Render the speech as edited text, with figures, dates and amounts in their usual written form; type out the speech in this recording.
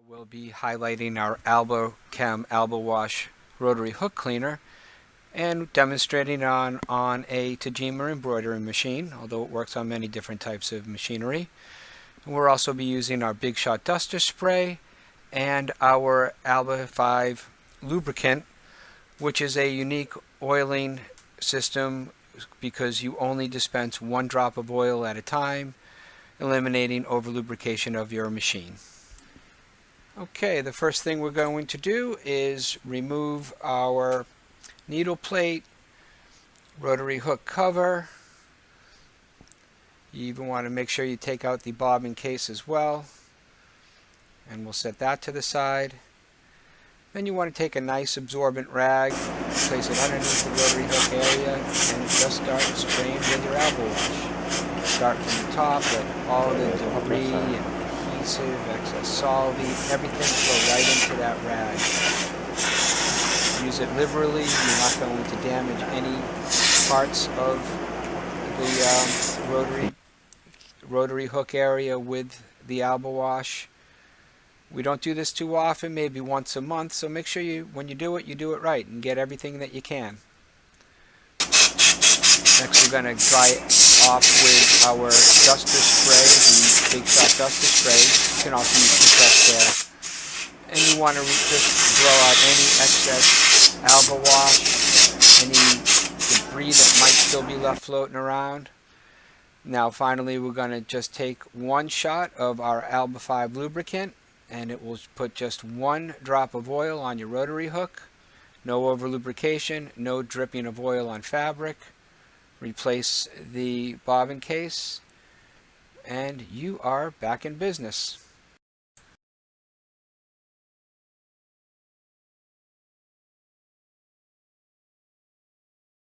We'll be highlighting our ALB Wash rotary hook cleaner and demonstrating on a Tajima embroidery machine, although it works on many different types of machinery. And we'll also be using our Big Shot Duster Spray and our ALB5 lubricant, which is a unique oiling system because you only dispense one drop of oil at a time, eliminating over lubrication of your machine. Okay, the first thing we're going to do is remove our needle plate, rotary hook cover. You even want to make sure you take out the bobbin case as well, and we'll set that to the side. Then you want to take a nice absorbent rag, place it underneath the rotary hook area, and just start spraying with your ALB wash. Start from the top, let all the debris and adhesive, excess solvent, everything flow right into that rag. Use it liberally. You're not going to damage any parts of the rotary hook area with the ALB wash. We don't do this too often, maybe once a month, so make sure when you do it right and get everything that you can. Next we're going to dry it off with our duster spray, the Big Shot Duster Spray. You can also use compressed air. And you want to just throw out any excess ALB wash, any debris that might still be left floating around. Now finally we're going to just take one shot of our ALB5 lubricant, and it will put just one drop of oil on your rotary hook. No over lubrication, no dripping of oil on fabric. Replace the bobbin case, and you are back in business.